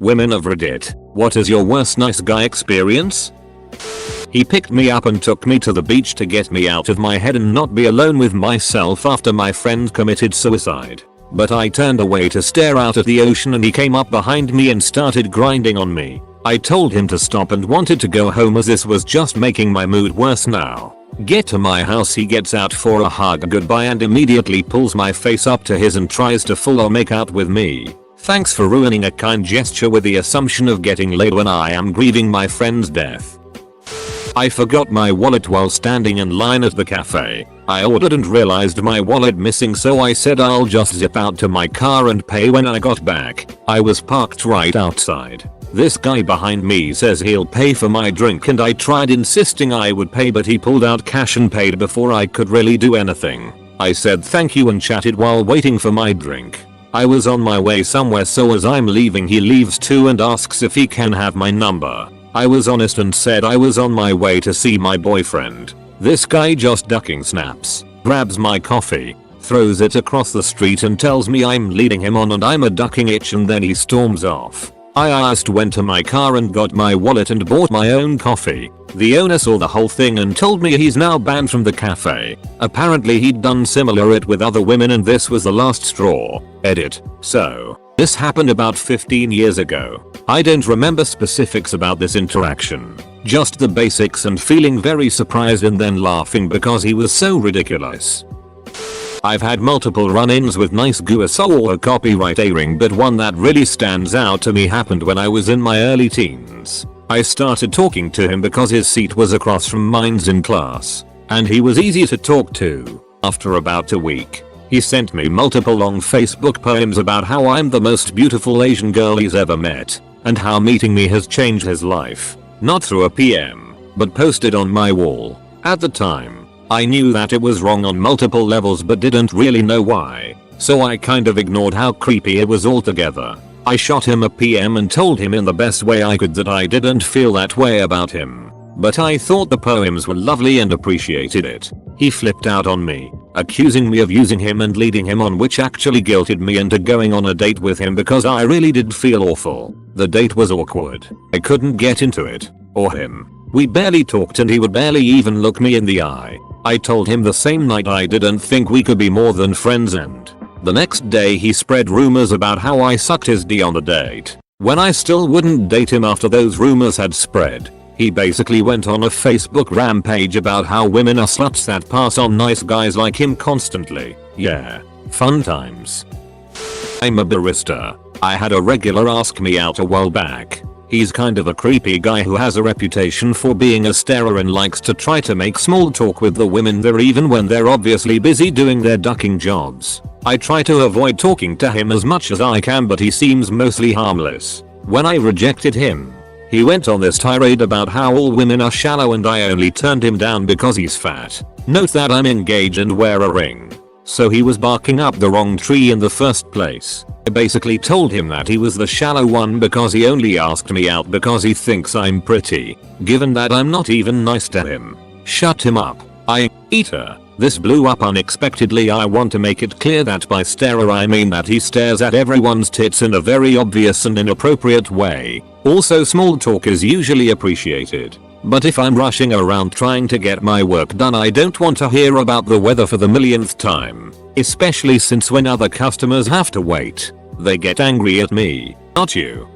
Women of Reddit, what is your worst nice guy experience? He picked me up and took me to the beach to get me out of my head and not be alone with myself after my friend committed suicide. But I turned away to stare out at the ocean and he came up behind me and started grinding on me. I told him to stop and wanted to go home as this was just making my mood worse now. Get to my house, he gets out for a hug goodbye and immediately pulls my face up to his and tries to full on make out with me. Thanks for ruining a kind gesture with the assumption of getting laid when I am grieving my friend's death. I forgot my wallet while standing in line at the cafe. I ordered and realized my wallet missing, so I said I'll just zip out to my car and pay when I got back. I was parked right outside. This guy behind me says he'll pay for my drink and I tried insisting I would pay, but he pulled out cash and paid before I could really do anything. I said thank you and chatted while waiting for my drink. I was on my way somewhere, so as I'm leaving he leaves too and asks if he can have my number. I was honest and said I was on my way to see my boyfriend. This guy just ducking snaps, grabs my coffee, throws it across the street and tells me I'm leading him on and I'm a ducking itch, and then he storms off. I asked went to my car and got my wallet and bought my own coffee. The owner saw the whole thing and told me he's now banned from the cafe. Apparently he'd done similar it with other women and this was the last straw. Edit. So, this happened about 15 years ago. I don't remember specifics about this interaction. Just the basics and feeling very surprised and then laughing because he was so ridiculous. I've had multiple run-ins with nice guys or copywriting, but one that really stands out to me happened when I was in my early teens. I started talking to him because his seat was across from mine's in class, and he was easy to talk to. After about a week, he sent me multiple long Facebook poems about how I'm the most beautiful Asian girl he's ever met, and how meeting me has changed his life. Not through a PM, but posted on my wall. At the time, I knew that it was wrong on multiple levels but didn't really know why, so I kind of ignored how creepy it was altogether. I shot him a PM and told him in the best way I could that I didn't feel that way about him, but I thought the poems were lovely and appreciated it. He flipped out on me, accusing me of using him and leading him on, which actually guilted me into going on a date with him because I really did feel awful. The date was awkward. I couldn't get into it, or him. We barely talked and he would barely even look me in the eye. I told him the same night I didn't think we could be more than friends, and the next day he spread rumors about how I sucked his D on the date. When I still wouldn't date him after those rumors had spread, he basically went on a Facebook rampage about how women are sluts that pass on nice guys like him constantly. Yeah, fun times. I'm a barista. I had a regular ask me out a while back. He's kind of a creepy guy who has a reputation for being a starer and likes to try to make small talk with the women there even when they're obviously busy doing their ducking jobs. I try to avoid talking to him as much as I can, but he seems mostly harmless. When I rejected him, he went on this tirade about how all women are shallow and I only turned him down because he's fat. Note that I'm engaged and wear a ring. So he was barking up the wrong tree in the first place. I basically told him that he was the shallow one because he only asked me out because he thinks I'm pretty, given that I'm not even nice to him. Shut him up. Eater. This blew up unexpectedly. I want to make it clear that by starer I mean that he stares at everyone's tits in a very obvious and inappropriate way. Also, small talk is usually appreciated. But if I'm rushing around trying to get my work done, I don't want to hear about the weather for the millionth time. Especially since when other customers have to wait, they get angry at me, not you.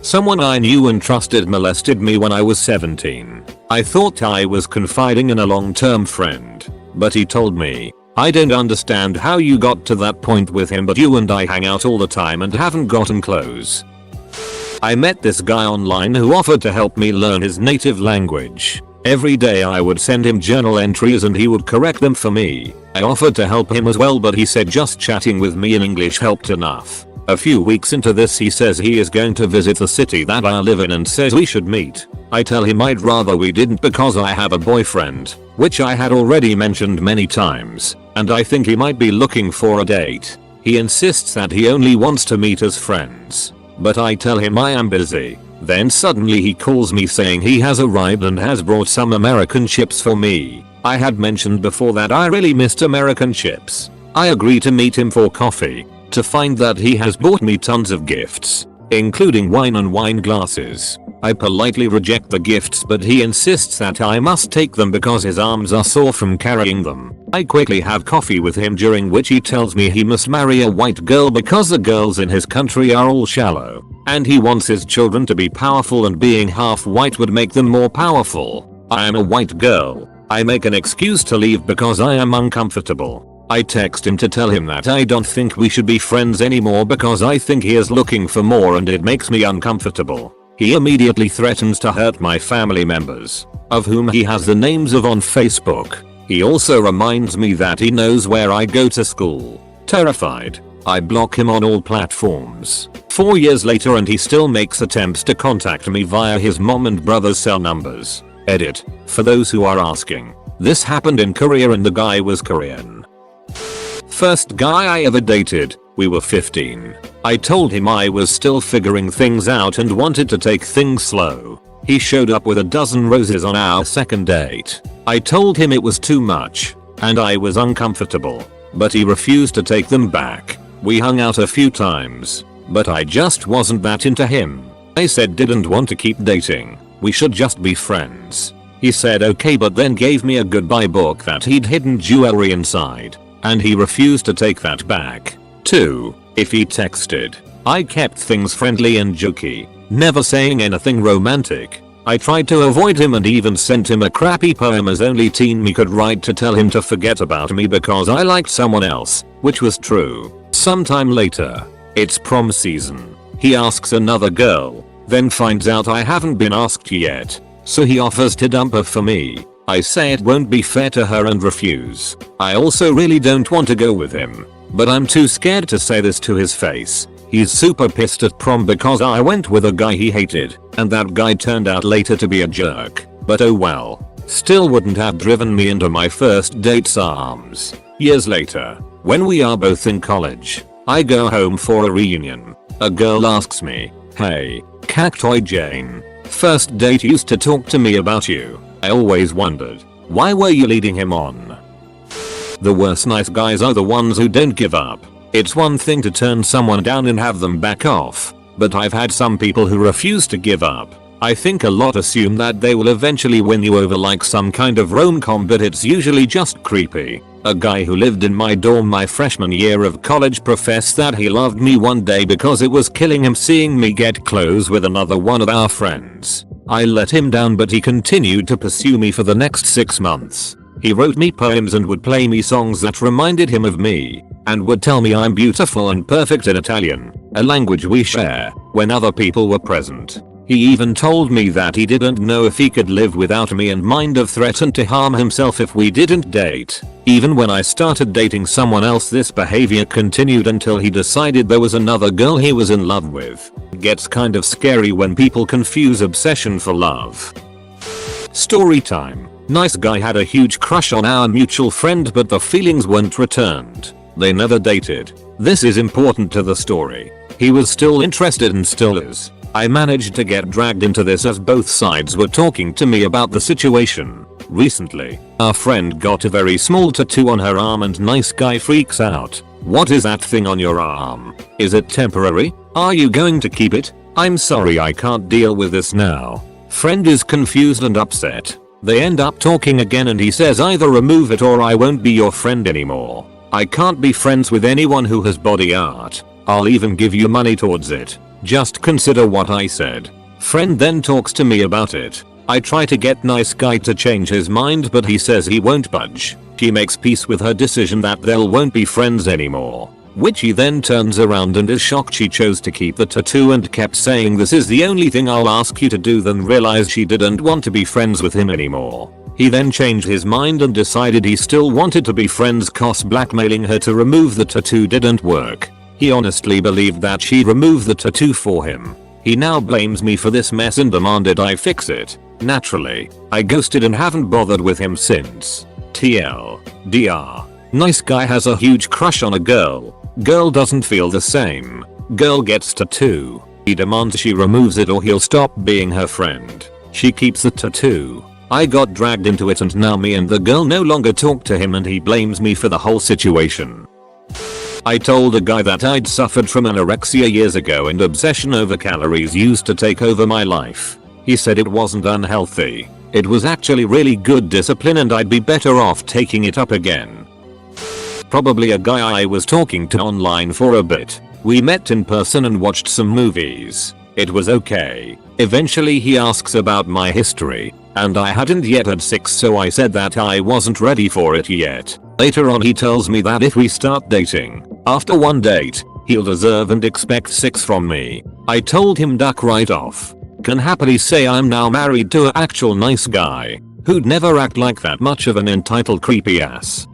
Someone I knew and trusted molested me when I was 17. I thought I was confiding in a long-term friend, but he told me, I don't understand how you got to that point with him, but you and I hang out all the time and haven't gotten close. I met this guy online who offered to help me learn his native language. Every day I would send him journal entries and he would correct them for me. I offered to help him as well, but he said just chatting with me in English helped enough. A few weeks into this he says he is going to visit the city that I live in and says we should meet. I tell him I'd rather we didn't because I have a boyfriend, which I had already mentioned many times, and I think he might be looking for a date. He insists that he only wants to meet as friends, but I tell him I am busy. Then suddenly he calls me saying he has arrived and has brought some American chips for me. I had mentioned before that I really missed American chips. I agree to meet him for coffee, to find that he has bought me tons of gifts. including wine and wine glasses. I politely reject the gifts, but he insists that I must take them because his arms are sore from carrying them. I quickly have coffee with him, during which he tells me he must marry a white girl because the girls in his country are all shallow, and he wants his children to be powerful and being half white would make them more powerful. I am a white girl. I make an excuse to leave because I am uncomfortable. I text him to tell him that I don't think we should be friends anymore because I think he is looking for more and it makes me uncomfortable. He immediately threatens to hurt my family members, of whom he has the names of on Facebook. He also reminds me that he knows where I go to school. Terrified, I block him on all platforms. 4 years later and he still makes attempts to contact me via his mom and brother's cell numbers. Edit. For those who are asking, this happened in Korea and the guy was Korean. First guy I ever dated, we were 15. I told him I was still figuring things out and wanted to take things slow. He showed up with a dozen roses on our second date. I told him it was too much, and I was uncomfortable, but he refused to take them back. We hung out a few times, but I just wasn't that into him. I said didn't want to keep dating. We should just be friends. He said okay, but then gave me a goodbye book that he'd hidden jewelry inside, and he refused to take that back. 2. If he texted, I kept things friendly and jokey, never saying anything romantic. I tried to avoid him and even sent him a crappy poem as only teen me could write to tell him to forget about me because I liked someone else, which was true. Sometime later, it's prom season. He asks another girl, then finds out I haven't been asked yet, so he offers to dump her for me. I say it won't be fair to her and refuse. I also really don't want to go with him, but I'm too scared to say this to his face. He's super pissed at prom because I went with a guy he hated, and that guy turned out later to be a jerk. But oh well. Still wouldn't have driven me into my first date's arms. Years later, when we are both in college, I go home for a reunion. A girl asks me, hey, Cactoid Jane, first date used to talk to me about you. I always wondered, why were you leading him on? The worst nice guys are the ones who don't give up. It's one thing to turn someone down and have them back off, but I've had some people who refuse to give up. I think a lot assume that they will eventually win you over like some kind of rom-com, but it's usually just creepy. A guy who lived in my dorm my freshman year of college professed that he loved me one day because it was killing him seeing me get close with another one of our friends. I let him down, but he continued to pursue me for the next 6 months. He wrote me poems and would play me songs that reminded him of me, and would tell me I'm beautiful and perfect in Italian, a language we share, when other people were present. He even told me that he didn't know if he could live without me and might have threatened to harm himself if we didn't date. Even when I started dating someone else, this behavior continued until he decided there was another girl he was in love with. It gets kind of scary when people confuse obsession for love. Storytime. Nice guy had a huge crush on our mutual friend, but the feelings weren't returned. They never dated. This is important to the story. He was still interested and still is. I managed to get dragged into this as both sides were talking to me about the situation. Recently, our friend got a very small tattoo on her arm and nice guy freaks out. What is that thing on your arm? Is it temporary? Are you going to keep it? I'm sorry, I can't deal with this now. Friend is confused and upset. They end up talking again and he says either remove it or I won't be your friend anymore. I can't be friends with anyone who has body art. I'll even give you money towards it. Just consider what I said. Friend then talks to me about it. I try to get nice guy to change his mind, but he says he won't budge. She makes peace with her decision that they won't be friends anymore, which he then turns around and is shocked she chose to keep the tattoo and kept saying this is the only thing I'll ask you to do, then realized she didn't want to be friends with him anymore. He then changed his mind and decided he still wanted to be friends cause blackmailing her to remove the tattoo didn't work. He honestly believed that she removed the tattoo for him. He now blames me for this mess and demanded I fix it. Naturally, I ghosted and haven't bothered with him since. TLDR. Nice guy has a huge crush on a girl. Girl doesn't feel the same. Girl gets tattoo. He demands she removes it or he'll stop being her friend. She keeps the tattoo. I got dragged into it and now me and the girl no longer talk to him and he blames me for the whole situation. I told a guy that I'd suffered from anorexia years ago and obsession over calories used to take over my life. He said it wasn't unhealthy. It was actually really good discipline and I'd be better off taking it up again. Probably a guy I was talking to online for a bit. We met in person and watched some movies. It was okay. Eventually he asks about my history, and I hadn't yet had sex, so I said that I wasn't ready for it yet. Later on he tells me that if we start dating, after one date, he'll deserve and expect sex from me. I told him duck right off. Can happily say I'm now married to an actual nice guy, who'd never act like that much of an entitled creepy ass.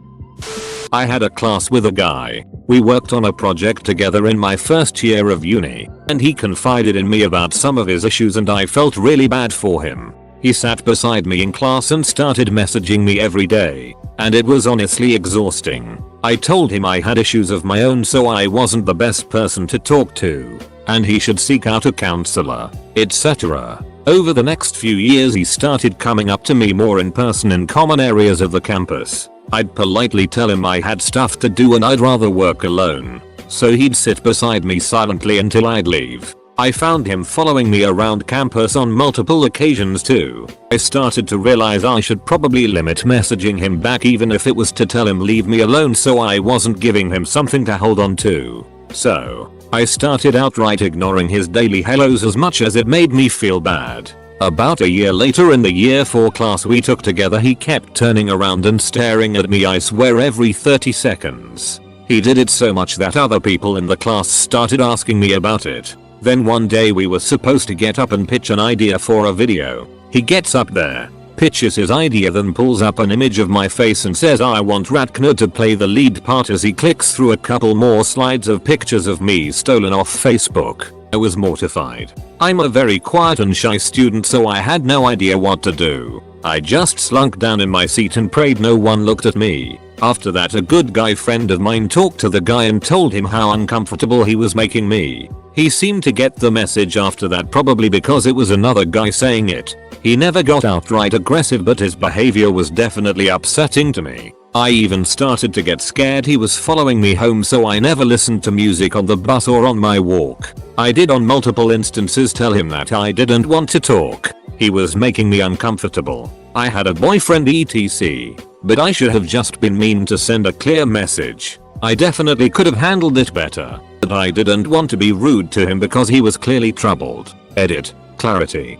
I had a class with a guy. We worked on a project together in my first year of uni, and he confided in me about some of his issues and I felt really bad for him. He sat beside me in class and started messaging me every day, and it was honestly exhausting. I told him I had issues of my own, so I wasn't the best person to talk to, and he should seek out a counselor, etc. Over the next few years he started coming up to me more in person in common areas of the campus. I'd politely tell him I had stuff to do and I'd rather work alone, so he'd sit beside me silently until I'd leave. I found him following me around campus on multiple occasions too. I started to realize I should probably limit messaging him back, even if it was to tell him leave me alone so I wasn't giving him something to hold on to. So I started outright ignoring his daily hellos as much as it made me feel bad. About a year later, in the year 4 class we took together, he kept turning around and staring at me, I swear, every 30 seconds. He did it so much that other people in the class started asking me about it. Then one day we were supposed to get up and pitch an idea for a video. He gets up there, pitches his idea, then pulls up an image of my face and says I want Ratner to play the lead part as he clicks through a couple more slides of pictures of me stolen off Facebook. I was mortified. I'm a very quiet and shy student, so I had no idea what to do. I just slunk down in my seat and prayed no one looked at me. After that, a good guy friend of mine talked to the guy and told him how uncomfortable he was making me. He seemed to get the message after that, probably because it was another guy saying it. He never got outright aggressive, but his behavior was definitely upsetting to me. I even started to get scared he was following me home, so I never listened to music on the bus or on my walk. I did on multiple instances tell him that I didn't want to talk. He was making me uncomfortable. I had a boyfriend etc. But I should have just been mean to send a clear message. I definitely could have handled it better. But I didn't want to be rude to him because he was clearly troubled. Edit. Clarity.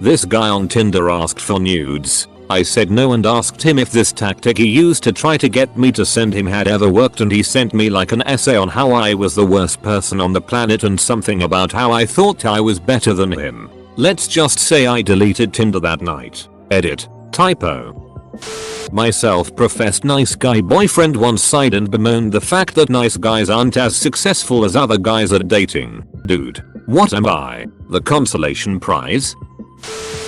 This guy on Tinder asked for nudes. I said no and asked him if this tactic he used to try to get me to send him had ever worked, and he sent me like an essay on how I was the worst person on the planet and something about how I thought I was better than him. Let's just say I deleted Tinder that night. Edit. Typo. My self-professed nice guy boyfriend once sighed and bemoaned the fact that nice guys aren't as successful as other guys at dating. Dude, what am I? The consolation prize?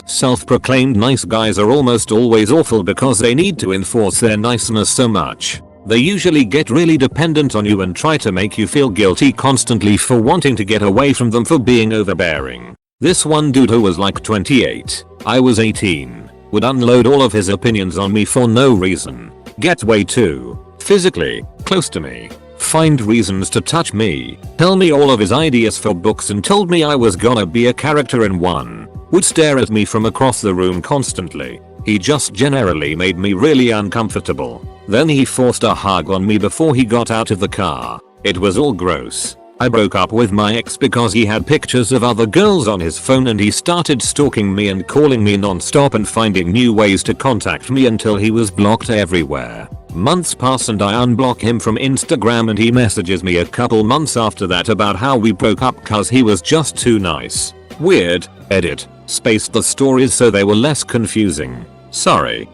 Self-proclaimed nice guys are almost always awful because they need to enforce their niceness so much. They usually get really dependent on you and try to make you feel guilty constantly for wanting to get away from them for being overbearing. This one dude who was like 28, I was 18, would unload all of his opinions on me for no reason. Get way too physically close to me. Find reasons to touch me. Tell me all of his ideas for books and told me I was gonna be a character in one. Would stare at me from across the room constantly. He just generally made me really uncomfortable. Then he forced a hug on me before he got out of the car. It was all gross. I broke up with my ex because he had pictures of other girls on his phone and he started stalking me and calling me non-stop and finding new ways to contact me until he was blocked everywhere. Months pass and I unblock him from Instagram and he messages me a couple months after that about how we broke up cause he was just too nice. Weird. Edit. Spaced the stories so they were less confusing. Sorry.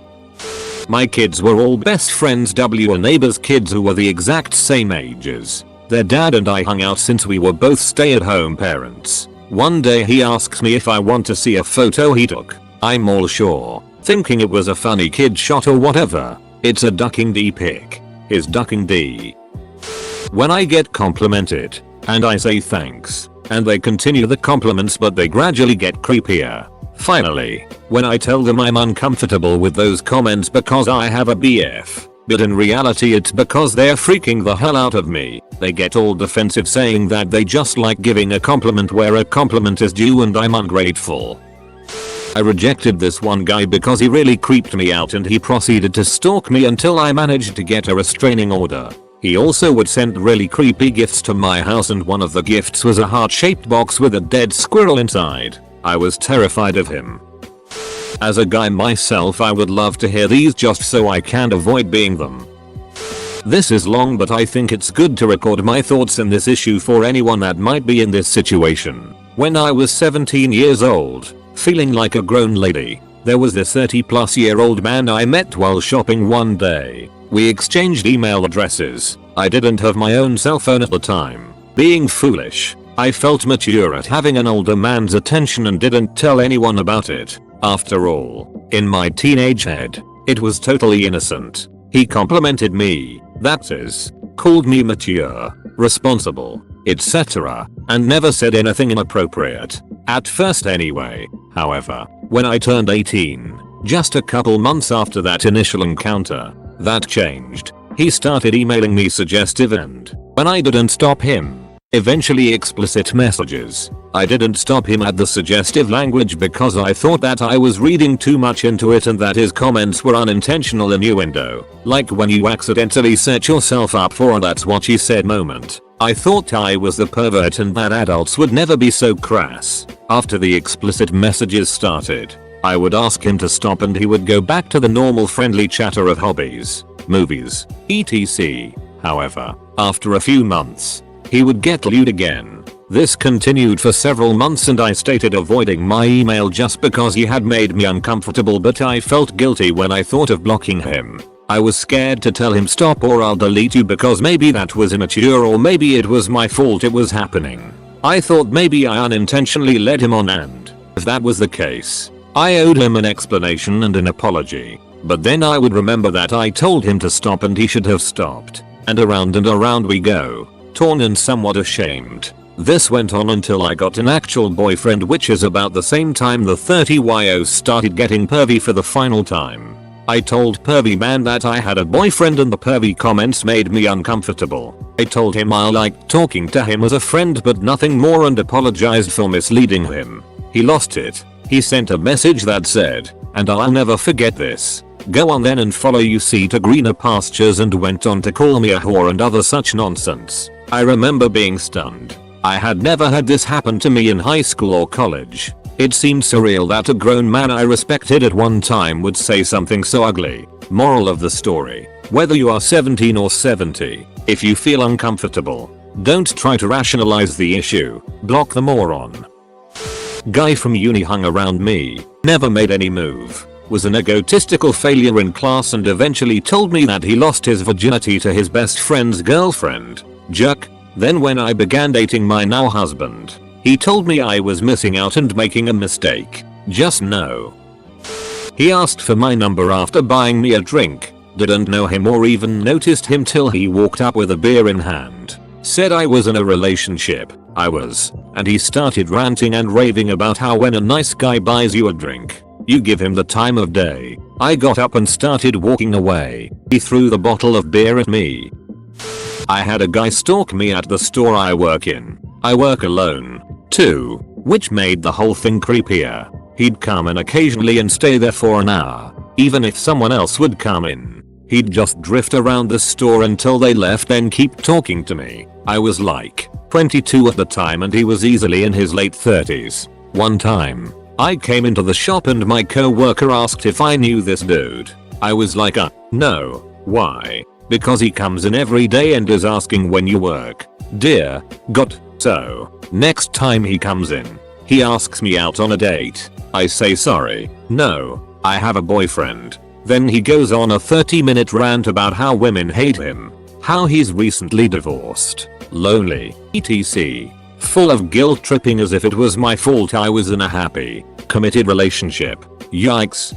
My kids were all best friends, were neighbors' kids who were the exact same ages. Their dad and I hung out since we were both stay-at-home parents. One day he asks me if I want to see a photo he took. I'm all sure, thinking it was a funny kid shot or whatever. It's a ducking D pic. His ducking D. When I get complimented, and I say thanks, and they continue the compliments but they gradually get creepier. Finally, when I tell them I'm uncomfortable with those comments because I have a BF, but in reality it's because they're freaking the hell out of me. They get all defensive saying that they just like giving a compliment where a compliment is due and I'm ungrateful. I rejected this one guy because he really creeped me out and he proceeded to stalk me until I managed to get a restraining order. He also would send really creepy gifts to my house and one of the gifts was a heart-shaped box with a dead squirrel inside. I was terrified of him. As a guy myself, I would love to hear these just so I can avoid being them. This is long, but I think it's good to record my thoughts in this issue for anyone that might be in this situation. When I was 17 years old, feeling like a grown lady, there was this 30-plus-year-old man I met while shopping one day. We exchanged email addresses. I didn't have my own cell phone at the time. Being foolish, I felt mature at having an older man's attention and didn't tell anyone about it. After all, in my teenage head, it was totally innocent. He complimented me, that is, called me mature, responsible, etc., and never said anything inappropriate. At first anyway. However, when I turned 18, just a couple months after that initial encounter, that changed. He started emailing me suggestive and, when I didn't stop him, eventually explicit messages. I didn't stop him at the suggestive language because I thought that I was reading too much into it and that his comments were unintentional innuendo. Like when you accidentally set yourself up for a "that's what she said" moment. I thought I was the pervert and that adults would never be so crass. After the explicit messages started, I would ask him to stop and he would go back to the normal friendly chatter of hobbies, movies, etc. However, after a few months, he would get lewd again. This continued for several months and I started avoiding my email just because he had made me uncomfortable, but I felt guilty when I thought of blocking him. I was scared to tell him stop or I'll delete you because maybe that was immature or maybe it was my fault it was happening. I thought maybe I unintentionally led him on, and if that was the case, I owed him an explanation and an apology. But then I would remember that I told him to stop and he should have stopped. And around we go, torn and somewhat ashamed. This went on until I got an actual boyfriend, which is about the same time the 30YOs started getting pervy for the final time. I told pervy man that I had a boyfriend and the pervy comments made me uncomfortable. I told him I liked talking to him as a friend but nothing more and apologized for misleading him. He lost it. He sent a message that said, and I'll never forget this, "Go on then and follow UC to greener pastures," and went on to call me a whore and other such nonsense. I remember being stunned. I had never had this happen to me in high school or college. It seemed surreal that a grown man I respected at one time would say something so ugly. Moral of the story: whether you are 17 or 70, if you feel uncomfortable, don't try to rationalize the issue. Block the moron. Guy from uni hung around me, never made any move, was an egotistical failure in class and eventually told me that he lost his virginity to his best friend's girlfriend. Jerk. Then when I began dating my now husband, he told me I was missing out and making a mistake. Just no. He asked for my number after buying me a drink. Didn't know him or even noticed him till he walked up with a beer in hand. Said I was in a relationship. I was. And he started ranting and raving about how when a nice guy buys you a drink, you give him the time of day. I got up and started walking away. He threw the bottle of beer at me. I had a guy stalk me at the store I work in. I work alone, too, which made the whole thing creepier. He'd come in occasionally and stay there for an hour. Even if someone else would come in, he'd just drift around the store until they left, then keep talking to me. I was like 22 at the time and he was easily in his late 30s. One time, I came into the shop and my co-worker asked if I knew this dude. I was like, no. Why? Because he comes in every day and is asking when you work. Dear God. So, next time he comes in, he asks me out on a date. I say sorry, no, I have a boyfriend. Then he goes on a 30-minute rant about how women hate him, how he's recently divorced, lonely, etc. Full of guilt tripping as if it was my fault I was in a happy, committed relationship. Yikes.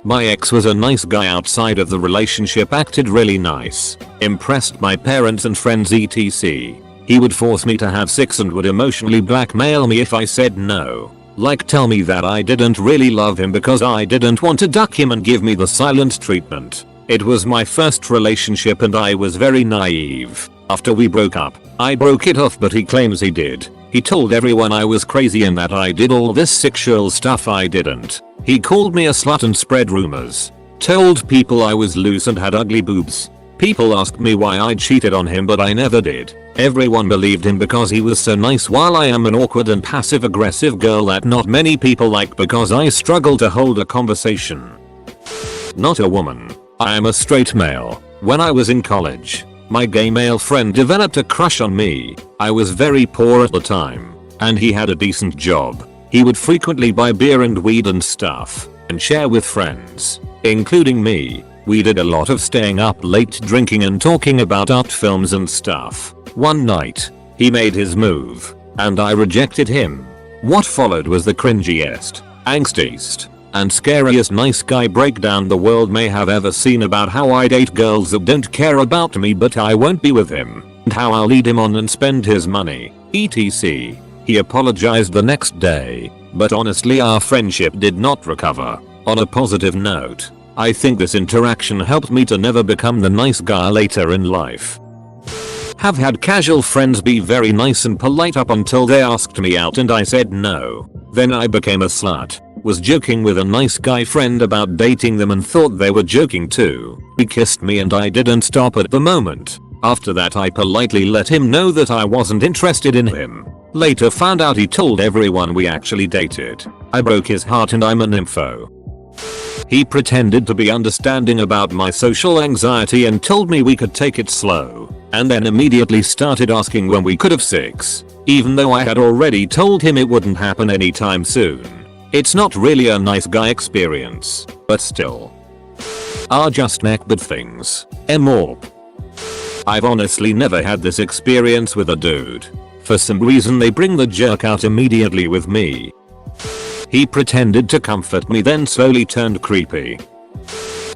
My ex was a nice guy outside of the relationship, acted really nice, impressed my parents and friends etc. He would force me to have sex and would emotionally blackmail me if I said no. Like tell me that I didn't really love him because I didn't want to duck him and give me the silent treatment. It was my first relationship and I was very naive. After we broke up, I broke it off but he claims he did. He told everyone I was crazy and that I did all this sexual stuff I didn't. He called me a slut and spread rumors. Told people I was loose and had ugly boobs. People asked me why I cheated on him but I never did. Everyone believed him because he was so nice while I am an awkward and passive aggressive girl that not many people like because I struggle to hold a conversation. Not a woman. I am a straight male. When I was in college, my gay male friend developed a crush on me. I was very poor at the time, and he had a decent job. He would frequently buy beer and weed and stuff, and share with friends, including me. We did a lot of staying up late drinking and talking about art films and stuff. One night, he made his move, and I rejected him. What followed was the cringiest, angstiest, and scariest nice guy breakdown the world may have ever seen about how I date girls that don't care about me but I won't be with him, and how I'll lead him on and spend his money, etc. He apologized the next day, but honestly our friendship did not recover. On a positive note, I think this interaction helped me to never become the nice guy later in life. Have had casual friends be very nice and polite up until they asked me out and I said no. Then I became a slut. Was joking with a nice guy friend about dating them and thought they were joking too. He kissed me and I didn't stop at the moment. After that I politely let him know that I wasn't interested in him. Later found out he told everyone we actually dated. I broke his heart and I'm an nympho. He pretended to be understanding about my social anxiety and told me we could take it slow, and then immediately started asking when we could have sex, even though I had already told him it wouldn't happen anytime soon. It's not really a nice guy experience, but still. Are just neckbed things. MORP. I've honestly never had this experience with a dude. For some reason they bring the jerk out immediately with me. He pretended to comfort me then slowly turned creepy.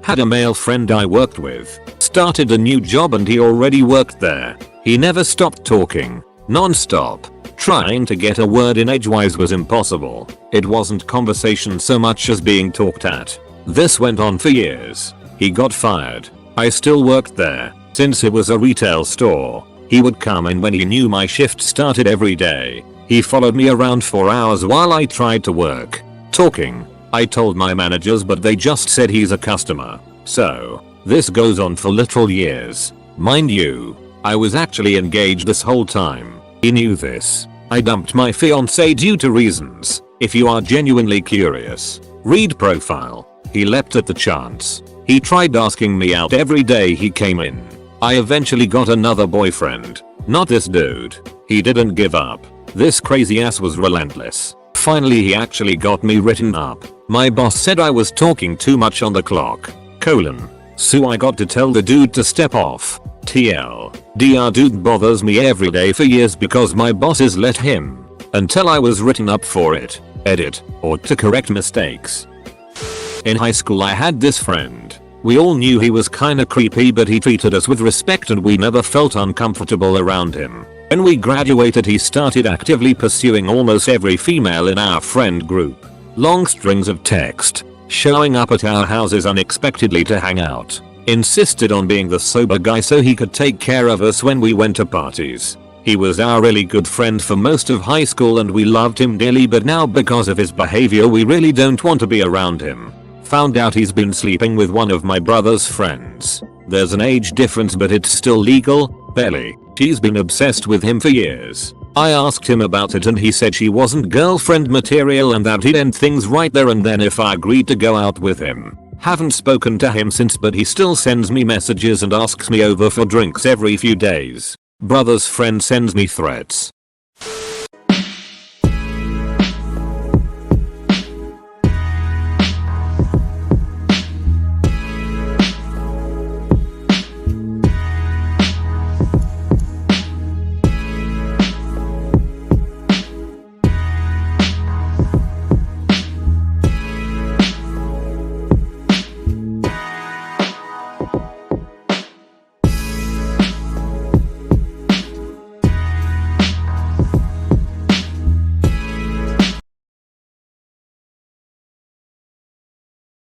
Had a male friend I worked with. Started a new job and he already worked there. He never stopped talking. Non-stop. Trying to get a word in edgewise was impossible. It wasn't conversation so much as being talked at. This went on for years. He got fired. I still worked there. Since it was a retail store, he would come in when he knew my shift started every day. He followed me around for hours while I tried to work. Talking. I told my managers but they just said he's a customer. So, this goes on for literal years. Mind you, I was actually engaged this whole time. He knew this. I dumped my fiancé due to reasons. If you are genuinely curious, read profile. He leapt at the chance. He tried asking me out every day he came in. I eventually got another boyfriend. Not this dude. He didn't give up. This crazy ass was relentless. Finally he actually got me written up. My boss said I was talking too much on the clock. So I got to tell the dude to step off. TLDR dude bothers me every day for years because my bosses let him. Until I was written up for it. Edit. Or to correct mistakes. In high school I had this friend. We all knew he was kinda creepy but he treated us with respect and we never felt uncomfortable around him. When we graduated he started actively pursuing almost every female in our friend group. Long strings of text. Showing up at our houses unexpectedly to hang out. Insisted on being the sober guy so he could take care of us when we went to parties. He was our really good friend for most of high school and we loved him dearly but now because of his behavior we really don't want to be around him. Found out he's been sleeping with one of my brother's friends. There's an age difference but it's still legal, barely. She's been obsessed with him for years. I asked him about it and he said she wasn't girlfriend material and that he'd end things right there and then if I agreed to go out with him. Haven't spoken to him since but he still sends me messages and asks me over for drinks every few days. Brother's friend sends me threats.